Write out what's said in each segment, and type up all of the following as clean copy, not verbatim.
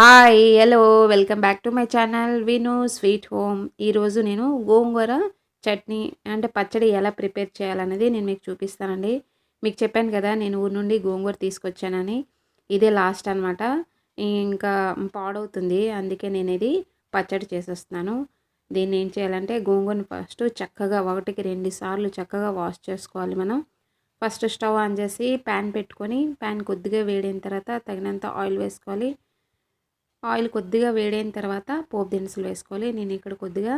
Hi hello welcome back to my channel విను sweet home. ఈరోజు నేను గోంగూర చట్నీ అంటే పచ్చడి ఎలా ప్రిపేర్ చేయాలనేది నేను మీకు చూపిస్తానండి. మీకు చెప్పాను కదా నేను ఊరు నుండి గోంగూర తీసుకొచ్చానని. ఇదే లాస్ట్ అనమాట. ఇంకా పాడవుతుంది, అందుకే నేను ఇది పచ్చడి చేసేస్తున్నాను. దీన్ని ఏం చేయాలంటే గోంగూరని ఫస్ట్ చక్కగా 1-2 సార్లు చక్కగా వాష్ చేసుకోవాలి. మనం ఫస్ట్ స్టవ్ ఆన్ చేసి ప్యాన్ పెట్టుకొని ప్యాన్ కొద్దిగా వేడైన తర్వాత తగినంత ఆయిల్ వేసుకోవాలి. ఆయిల్ కొద్దిగా వేడైన తర్వాత పోపు దినుసులు వేసుకోవాలి. నేను ఇక్కడ కొద్దిగా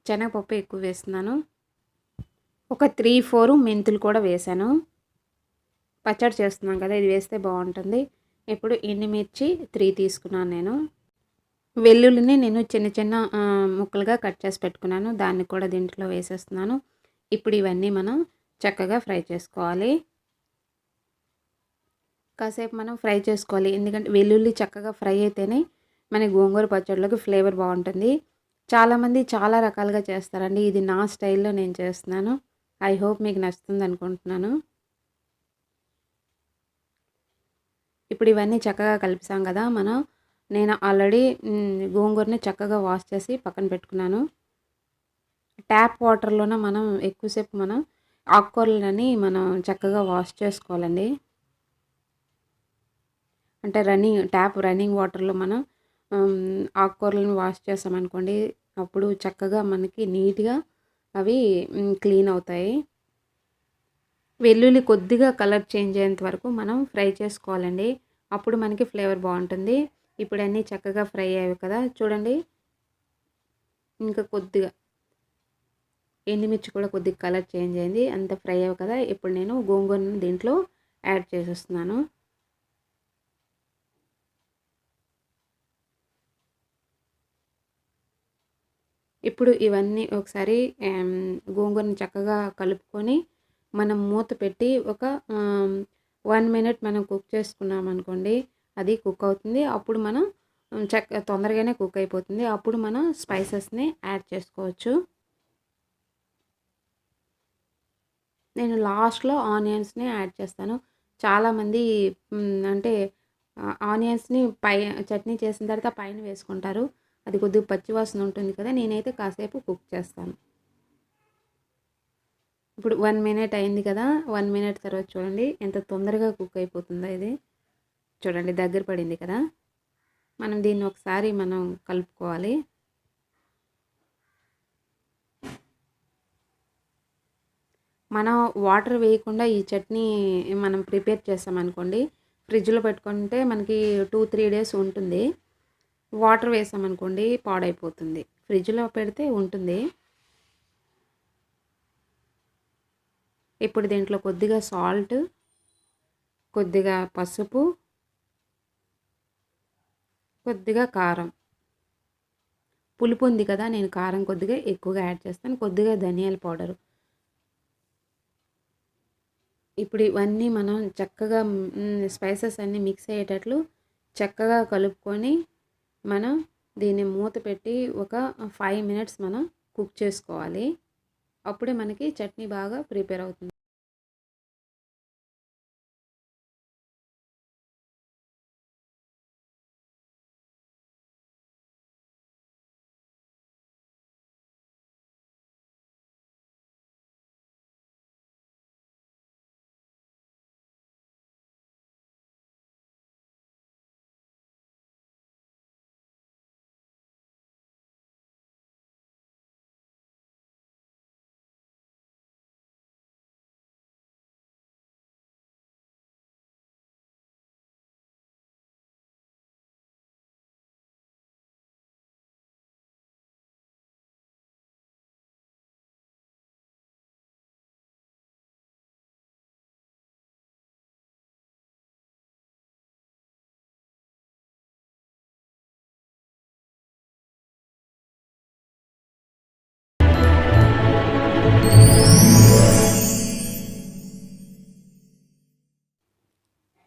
శనగపప్పు ఎక్కువ వేస్తున్నాను. ఒక 3-4 మెంతులు కూడా వేసాను. పచ్చడి చేస్తున్నాం కదా, ఇది వేస్తే బాగుంటుంది. ఇప్పుడు ఎండుమిర్చి 3 తీసుకున్నాను నేను. వెల్లుల్లిని నేను చిన్న చిన్న ముక్కలుగా కట్ చేసి పెట్టుకున్నాను. దాన్ని కూడా దీంట్లో వేసేస్తున్నాను. ఇప్పుడు ఇవన్నీ మనం చక్కగా ఫ్రై చేసుకోవాలి. కాసేపు మనం ఫ్రై చేసుకోవాలి, ఎందుకంటే వెల్లుల్లి చక్కగా ఫ్రై అయితేనే మన గోంగూర పచ్చడిలోకి ఫ్లేవర్ బాగుంటుంది. చాలామంది చాలా రకాలుగా చేస్తారండి. ఇది నా స్టైల్లో నేను చేస్తున్నాను. ఐ హోప్ మీకు నచ్చుతుంది అనుకుంటున్నాను. ఇప్పుడు ఇవన్నీ చక్కగా కలిపిసాం కదా మనం. నేను ఆల్రెడీ గోంగూరని చక్కగా వాష్ చేసి పక్కన పెట్టుకున్నాను. ట్యాప్ వాటర్లోనే మనం ఎక్కువసేపు మనం ఆకుకూరలని మనం చక్కగా వాష్ చేసుకోవాలండి. అంటే ట్యాప్ రన్నింగ్ వాటర్లో మనం ఆకుకూరలను వాష్ చేసామనుకోండి, అప్పుడు చక్కగా మనకి నీట్గా అవి క్లీన్ అవుతాయి. వెల్లుల్లి కొద్దిగా కలర్ చేంజ్ అయ్యేంత వరకు మనం ఫ్రై చేసుకోవాలండి. అప్పుడు మనకి ఫ్లేవర్ బాగుంటుంది. ఇప్పుడు అన్నీ చక్కగా ఫ్రై అయ్యాయి కదా, చూడండి. ఇంకా కొద్దిగా ఎండుమిర్చి కూడా కొద్దిగా కలర్ చేంజ్ అయింది, అంత ఫ్రై అయ్యావు కదా. ఇప్పుడు నేను గోంగూరను దీంట్లో యాడ్ చేసేస్తున్నాను. ఇప్పుడు ఇవన్నీ ఒకసారి గోంగూరని చక్కగా కలుపుకొని మనం మూత పెట్టి ఒక 1 మినిట్ మనం కుక్ చేసుకున్నాం అనుకోండి, అది కుక్ అవుతుంది. అప్పుడు మనం తొందరగానే కుక్ అయిపోతుంది. అప్పుడు మనం స్పైసెస్ని యాడ్ చేసుకోవచ్చు. నేను లాస్ట్లో ఆనియన్స్ని యాడ్ చేస్తాను. చాలామంది అంటే ఆనియన్స్ని చట్నీ చేసిన తర్వాత పైన వేసుకుంటారు. అది కొద్దిగా పచ్చివాసన ఉంటుంది కదా, నేనైతే కాసేపు కుక్ చేస్తాను. ఇప్పుడు 1 మినిట్ అయింది కదా, 1 మినిట్ తర్వాత చూడండి ఎంత తొందరగా కుక్ అయిపోతుందో ఇది. చూడండి దగ్గర పడింది కదా. మనం దీన్ని ఒకసారి మనం కలుపుకోవాలి. మనం వాటర్ వేయకుండా ఈ చట్నీ మనం ప్రిపేర్ చేసామనుకోండి, ఫ్రిడ్జ్లో పెట్టుకుంటే మనకి 2-3 డేస్ ఉంటుంది. వాటర్ వేసామనుకోండి పాడైపోతుంది. ఫ్రిడ్జ్లో పెడితే ఉంటుంది. ఇప్పుడు దీంట్లో కొద్దిగా సాల్ట్, కొద్దిగా పసుపు, కొద్దిగా కారం. పులుపు ఉంది కదా, నేను కారం కొద్దిగా ఎక్కువగా యాడ్ చేస్తాను. కొద్దిగా ధనియాల పౌడరు. ఇప్పుడు ఇవన్నీ మనం చక్కగా స్పైసెస్ అన్నీ మిక్స్ అయ్యేటట్లు చక్కగా కలుపుకొని మనం దీన్ని మూత పెట్టి ఒక 5 మినిట్స్ మనం కుక్ చేసుకోవాలి. అప్పుడే మనకి చట్నీ బాగా ప్రిపేర్ అవుతుంది.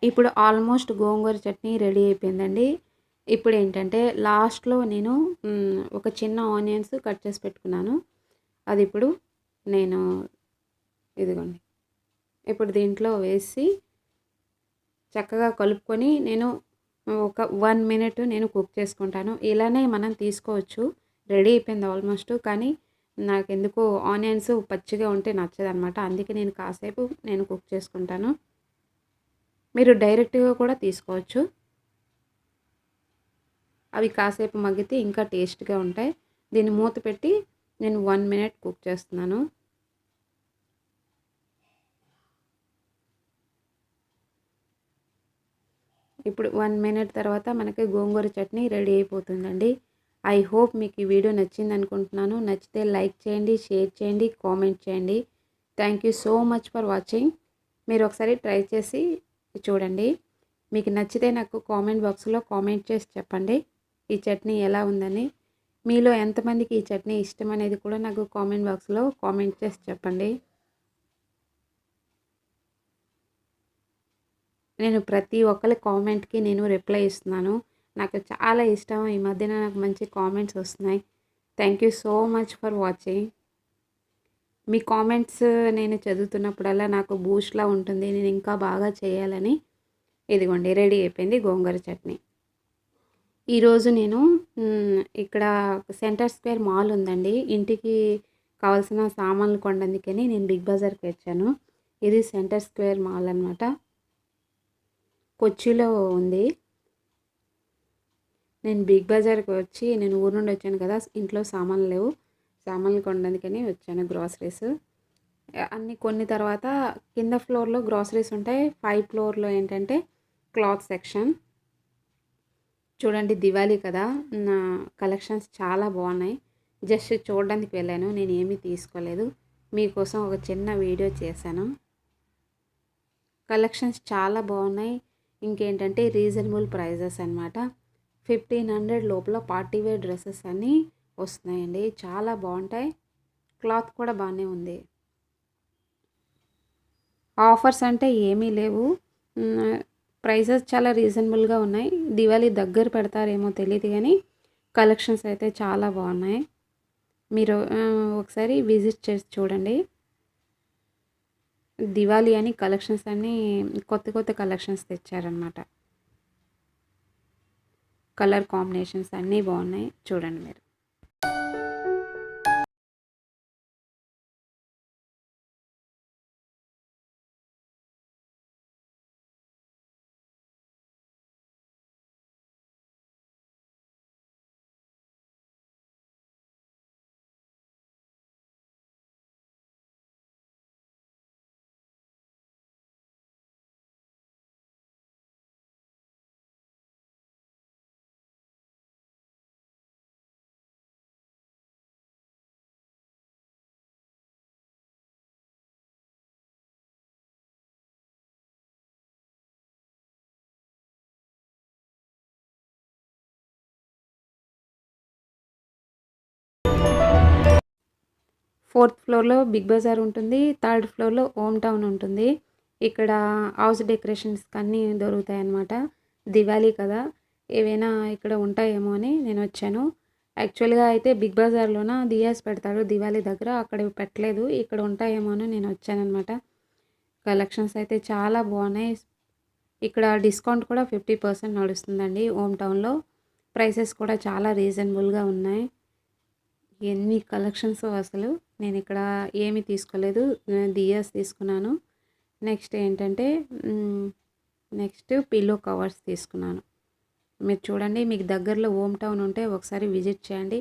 ఇప్పుడు ఆల్మోస్ట్ గోంగూర చట్నీ రెడీ అయిపోయిందండి. ఇప్పుడు ఏంటంటే లాస్ట్లో నేను ఒక చిన్న ఆనియన్స్ కట్ చేసి పెట్టుకున్నాను. అది ఇప్పుడు నేను ఇదిగోండి, ఇప్పుడు దీంట్లో వేసి చక్కగా కలుపుకొని నేను ఒక 1 మినిట్ నేను కుక్ చేసుకుంటాను. ఇలానే మనం తీసుకోవచ్చు. రెడీ అయిపోయింది ఆల్మోస్ట్. కానీ నాకెందుకో ఆనియన్స్ పచ్చిగా ఉంటే నచ్చదనమాట. అందుకే నేను కాసేపు కుక్ చేసుకుంటాను. మీరు డైరెక్ట్‌గా కూడా తీసుకోవచ్చు. అవి కాసేపు మగ్గితే ఇంకా టేస్ట్‌గా ఉంటాయి. దీన్ని మూత పెట్టి నేను 1 మినిట్ కుక్ చేస్తున్నాను. ఇప్పుడు 1 మినిట్ తర్వాత మనకి గోంగూర చట్నీ రెడీ అయిపోతుందండి. ఐ హోప్ మీకు ఈ వీడియో నచ్చిందనుకుంటున్నాను. నచ్చితే లైక్ చేయండి, షేర్ చేయండి, కామెంట్ చేయండి. Thank you so much for watching. మీరు ఒకసారి ట్రై చేసి చూడండి. మీకు నచ్చితే నాకు కామెంట్ బాక్స్‌లో కామెంట్ చేసి చెప్పండి. ఈ చట్నీ ఎలా ఉందని. మీలో ఎంతమందికి ఈ చట్నీ ఇష్టం అనేది కూడా నాకు కామెంట్ బాక్స్‌లో కామెంట్ చేసి చెప్పండి. నేను ప్రతి ఒక్కరి కామెంట్‌కి నేను రిప్లై ఇస్తున్నాను. నాకు చాలా ఇష్టం. ఈ మధ్యన నాకు మంచి కామెంట్స్ వస్తున్నాయి. Thank you so much for watching. Me comments నేను చదువుతున్నప్పుడల్లా నాకు బూస్ట్‌లా ఉంటుంది. నేను ఇంకా బాగా చేయాలని. ఇదిగోండి రెడీ అయిపోయింది గోంగూర చట్నీ. ఈరోజు నేను ఇక్కడ సెంటర్ స్క్వేర్ మాల్ ఉందండి. ఇంటికి కావాల్సిన సామాన్లు కొనడానికని నేను బిగ్ బజార్‌కి వచ్చాను. ఇది సెంటర్ స్క్వేర్ మాల్ అనమాట. కొచ్చిలో ఉంది. నేను బిగ్ బజార్‌కి వచ్చి నేను ఊరు నుండి వచ్చాను కదా! ఇంట్లో సామాన్లు లేవు. సామాన్లు కొనడానికని వచ్చాను గ్రోసరీస్. అన్నీ కొన్న తర్వాత కింద ఫ్లోర్‌లో గ్రోసరీస్ ఉంటాయి. 5 ఫ్లోర్‌లో ఏంటంటే క్లాత్ సెక్షన్. చూడండి దివాళీ కదా! నా కలెక్షన్స్ చాలా బాగున్నాయి. జస్ట్ చూడడానికి వెళ్ళాను. నేను ఏమీ తీసుకోలేదు. మీకోసం ఒక చిన్న వీడియో చేశాను. కలెక్షన్స్ చాలా బాగున్నాయి. ఇంకేంటంటే రీజనబుల్ ప్రైజెస్ అనమాట. 1500 లోపల పార్టీ వేర్ డ్రెస్సెస్ అన్నీ వస్తున్నాయండి. చాలా బాగుంటాయి. క్లాత్ కూడా బాగానే ఉంది. ఆఫర్స్ అంటే ఏమీ లేవు. ప్రైజెస్ చాలా రీజనబుల్గా ఉన్నాయి. దివాళీ దగ్గర పెడతారేమో తెలియదు కానీ కలెక్షన్స్ అయితే చాలా బాగున్నాయి. మీరు ఒకసారి విజిట్ చేసి చూడండి. దివాళీ అని కలెక్షన్స్ అన్నీ కొత్త కొత్త కలెక్షన్స్ తెచ్చారనమాట. కలర్ కాంబినేషన్స్ అన్నీ బాగున్నాయి. చూడండి మీరు. ఫోర్త్ ఫ్లోర్‌లో బిగ్ బజార్ ఉంటుంది. థర్డ్ ఫ్లోర్‌లో హోమ్ టౌన్ ఉంటుంది. ఇక్కడ హౌస్ డెకరేషన్స్‌కి అన్నీ దొరుకుతాయన్నమాట. దివాళీ కదా! ఏవైనా ఇక్కడ ఉంటాయేమో అని నేను వచ్చాను. యాక్చువల్‌గా అయితే బిగ్ బజార్‌లోన దియాస్ పెడతారు దివాళీ దగ్గర. అక్కడ పెట్టలేదు. ఇక్కడ ఉంటాయేమో అని నేను వచ్చానన్నమాట. కలెక్షన్స్ అయితే చాలా బాగున్నాయి. ఇక్కడ డిస్కౌంట్ కూడా 50% నడుస్తుందండి హోమ్ టౌన్‌లో. ప్రైసెస్ కూడా చాలా రీజనబుల్‌గా ఉన్నాయి. ఎన్ని కలెక్షన్సో అసలు. నేనిక్కడ ఏమి తీసుకోలేదు. దియాస్ తీసుకున్నాను. నెక్స్ట్ ఏంటంటే నెక్స్ట్ పిల్లో కవర్స్ తీసుకున్నాను. మీరు చూడండి మీకు దగ్గరలో హోమ్ టౌన్ ఉంటే ఒకసారి విజిట్ చేయండి.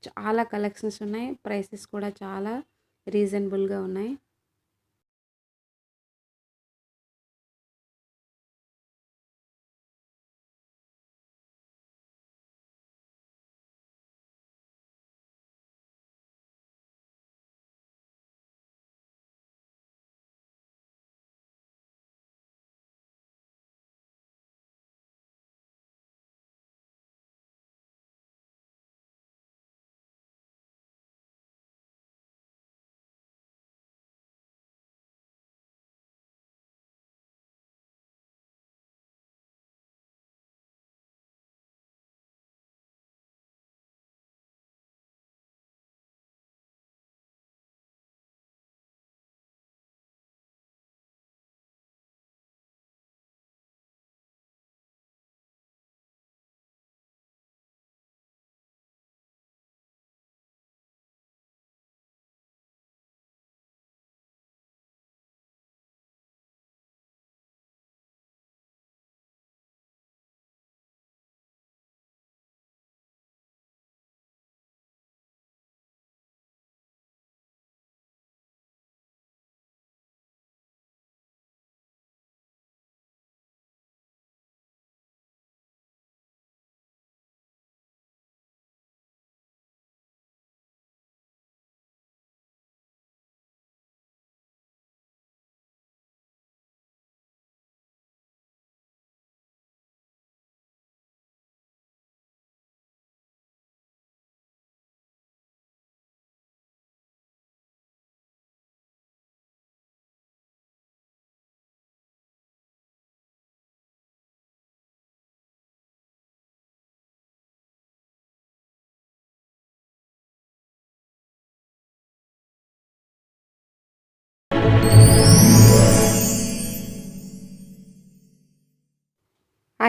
చాలా కలెక్షన్స్ ఉన్నాయి. ప్రైసెస్ కూడా చాలా రీజనబుల్‌గా ఉన్నాయి.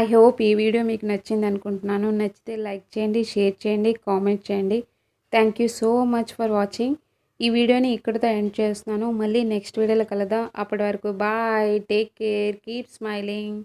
ఐ హోప్ ఈ వీడియో మీకు నచ్చింది అనుకుంటున్నాను. నచ్చితే లైక్ చేయండి, షేర్ చేయండి, కామెంట్ చేయండి. Thank you so much for watching. ఈ వీడియోని ఇక్కడితో ఎండ్ చేస్తున్నాను. మళ్ళీ నెక్స్ట్ వీడియోలో కలుద్దాం. అప్పటి వరకు bye, take care, keep smiling.